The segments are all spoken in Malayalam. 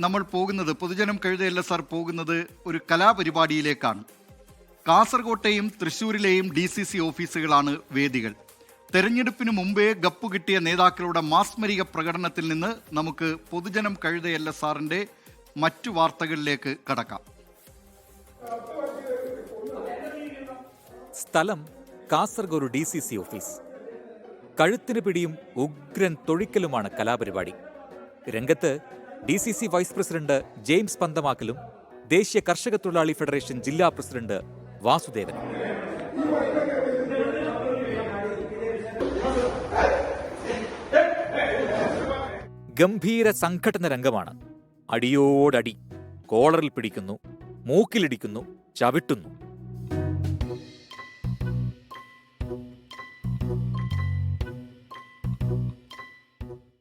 നമ്മൾ പോകുന്നത്, പൊതുജനം കഴുതയല്ല സാർ പോകുന്നത്, ഒരു കലാപരിപാടിയിലേക്കാണ്. കാസർകോട്ടെയും തൃശ്ശൂരിലെയും DCC ഓഫീസുകളാണ് വേദികൾ. തെരഞ്ഞെടുപ്പിന് മുമ്പേ ഗപ്പു കിട്ടിയ നേതാക്കളുടെ മാസ്മരിക പ്രകടനത്തിൽ നിന്ന് നമുക്ക് പൊതുജനം കഴുതയല്ല സാറിൻ്റെ മറ്റു വാർത്തകളിലേക്ക് കടക്കാം. സ്ഥലം കാസർഗോഡ് DCC ഓഫീസ്. കഴുത്തിന് പിടിയും ഉഗ്രൻ തൊഴിക്കലുമാണ് കലാപരിപാടി. രംഗത്ത് DCC വൈസ് പ്രസിഡന്റ് ജെയിംസ് പന്തമാക്കലും ദേശീയ കർഷക തൊഴിലാളി ഫെഡറേഷൻ ജില്ലാ പ്രസിഡന്റ് വാസുദേവനും. ഗംഭീര സംഘടന രംഗമാണ്. അടിയോടടി, കോളറിൽ പിടിക്കുന്നു, മൂക്കിലിടിക്കുന്നു, ചവിട്ടുന്നു.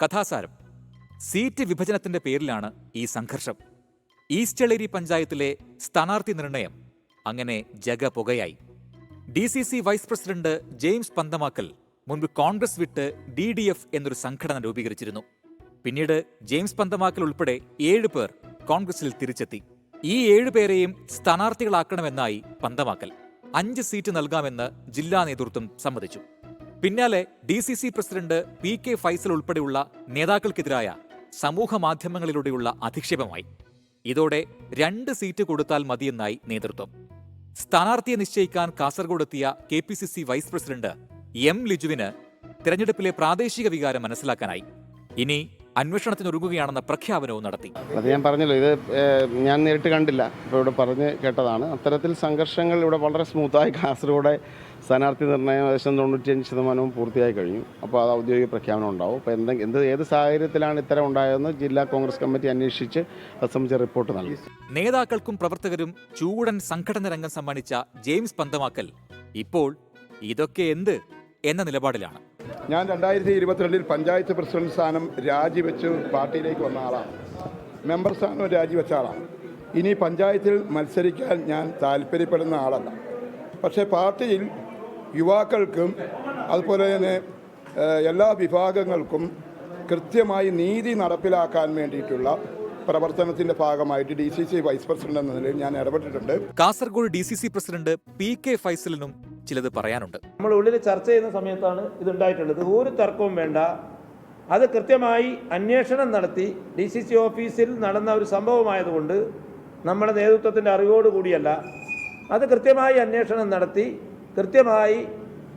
കഥാസാരം: സീറ്റ് വിഭജനത്തിന്റെ പേരിലാണ് ഈ സംഘർഷം. ഈസ്റ്റളേരി പഞ്ചായത്തിലെ സ്ഥാനാർത്ഥി നിർണയം അങ്ങനെ ജഗപുകയായി. DCC vice president James Panthamakkal മുൻപ് കോൺഗ്രസ് വിട്ട് DDF എന്നൊരു സംഘടന രൂപീകരിച്ചിരുന്നു. പിന്നീട് ജെയിംസ് പന്തമാക്കൽ ഉൾപ്പെടെ 7 പേർ കോൺഗ്രസിൽ തിരിച്ചെത്തി. ഈ 7 പേരെയും സ്ഥാനാർത്ഥികളാക്കണമെന്നായി പന്തമാക്കൽ. 5 സീറ്റ് നൽകാമെന്ന് ജില്ലാ നേതൃത്വം സമ്മതിച്ചു. പിന്നാലെ DCC പ്രസിഡന്റ് PK ഫൈസൽ ഉൾപ്പെടെയുള്ള നേതാക്കൾക്കെതിരായ സമൂഹ മാധ്യമങ്ങളിലൂടെയുള്ള അധിക്ഷേപമായി. ഇതോടെ 2 സീറ്റ് കൊടുത്താൽ മതിയെന്നായി നേതൃത്വം. സ്ഥാനാർത്ഥിയെ നിശ്ചയിക്കാൻ കാസർഗോഡെത്തിയ KPCC വൈസ് പ്രസിഡന്റ് M ലിജുവിന് തെരഞ്ഞെടുപ്പിലെ പ്രാദേശിക വികാരം മനസ്സിലാക്കാനായി. ഇനി അന്വേഷണത്തിനൊരുങ്ങുകയാണെന്ന പ്രഖ്യാപനവും നടത്തി. അത് ഞാൻ പറഞ്ഞല്ലോ, ഇത് ഞാൻ നേരിട്ട് കണ്ടില്ല, ഇപ്പോൾ ഇവിടെ പറഞ്ഞ് കേട്ടതാണ്. അത്തരത്തിൽ സംഘർഷങ്ങൾ ഇവിടെ വളരെ സ്മൂത്തായി കാസർഗോഡ് സ്ഥാനാർത്ഥി നിർണ്ണയം ഏകദേശം 95% പൂർത്തിയായി കഴിഞ്ഞു. അപ്പോൾ അത് ഔദ്യോഗിക പ്രഖ്യാപനം ഉണ്ടാവും. അപ്പോൾ ഏത് സാഹചര്യത്തിലാണ് ഇത്തരം ഉണ്ടായതെന്ന് ജില്ലാ കോൺഗ്രസ് കമ്മിറ്റി അന്വേഷിച്ച് അത് സംബന്ധിച്ച റിപ്പോർട്ട് നൽകി. നേതാക്കൾക്കും പ്രവർത്തകരും ചൂടൻ സംഘടന രംഗം സമ്മാനിച്ച ജെയിംസ് പന്തമാക്കൽ ഇപ്പോൾ ഇതൊക്കെ എന്ത് എന്ന നിലപാടിലാണ്. ഞാൻ 2022 പഞ്ചായത്ത് പ്രസിഡന്റ് സ്ഥാനം രാജിവെച്ച് പാർട്ടിയിലേക്ക് വന്ന ആളാണ്. മെമ്പർ സ്ഥാനം രാജിവെച്ച ആളാണ്. ഇനി പഞ്ചായത്തിൽ മത്സരിക്കാൻ ഞാൻ താല്പര്യപ്പെടുന്ന ആളല്ല. പക്ഷേ പാർട്ടിയിൽ യുവാക്കൾക്കും അതുപോലെ തന്നെ എല്ലാ വിഭാഗങ്ങൾക്കും കൃത്യമായി നീതി നടപ്പിലാക്കാൻ വേണ്ടിയിട്ടുള്ള പ്രവർത്തനത്തിന്റെ ഭാഗമായിട്ട് DCC വൈസ് പ്രസിഡന്റ് എന്ന നിലയിൽ ഞാൻ ഇടപെട്ടിട്ടുണ്ട്. കാസർഗോഡ് DCC പ്രസിഡന്റ് PK ഫൈസലിനും ചിലത് പറയാനുണ്ട്. നമ്മൾ ഉള്ളിൽ ചർച്ച ചെയ്യുന്ന സമയത്താണ് ഇതുണ്ടായിട്ടുള്ളത്. ഒരു തർക്കവും വേണ്ട. അത് കൃത്യമായി അന്വേഷണം നടത്തി DCC ഓഫീസിൽ നടന്ന ഒരു സംഭവമായതുകൊണ്ട് നമ്മുടെ നേതൃത്വത്തിൻ്റെ അറിവോടുകൂടിയല്ല, അത് കൃത്യമായി അന്വേഷണം നടത്തി കൃത്യമായി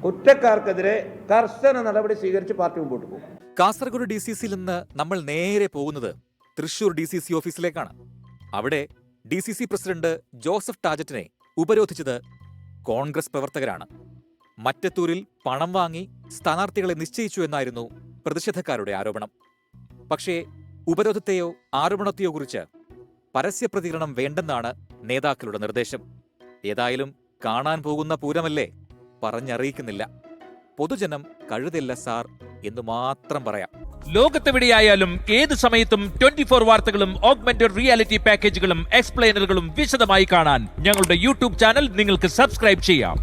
കുറ്റക്കാർക്കെതിരെ കർശന നടപടി സ്വീകരിച്ച് പാർട്ടി മുമ്പോട്ട് പോകും. കാസർഗോഡ് DCCയിൽ നിന്ന് നമ്മൾ നേരെ പോകുന്നത് തൃശൂർ DCC ഓഫീസിലേക്കാണ്. അവിടെ DCC പ്രസിഡന്റ് ജോസഫ് ടാജറ്റിനെ ഉപരോധിച്ചത് കോൺഗ്രസ് പ്രവർത്തകരാണ്. മറ്റത്തൂരിൽ പണം വാങ്ങി സ്ഥാനാർത്ഥികളെ നിശ്ചയിച്ചു എന്നായിരുന്നു പ്രതിഷേധക്കാരുടെ ആരോപണം. പക്ഷേ ഉപരോധത്തെയോ ആരോപണത്തെയോ കുറിച്ച് പരസ്യ പ്രതികരണം വേണ്ടെന്നാണ് നേതാക്കളുടെ നിർദ്ദേശം. ഏതായാലും കാണാൻ പോകുന്ന പൂരമല്ലേ, പറഞ്ഞറിയിക്കുന്നില്ല. പൊതുജനം കഴുതല്ല സാർ എന്ന് മാത്രം പറയാം. ലോകത്തെവിടെയായാലും ഏത് സമയത്തും 24 വാർത്തകളും ഓഗ്മെന്റഡ് റിയാലിറ്റി പാക്കേജുകളും എക്സ്പ്ലെയിനറുകളും വിശദമായി കാണാൻ ഞങ്ങളുടെ YouTube ചാനൽ നിങ്ങൾക്ക് സബ്സ്ക്രൈബ് ചെയ്യാം.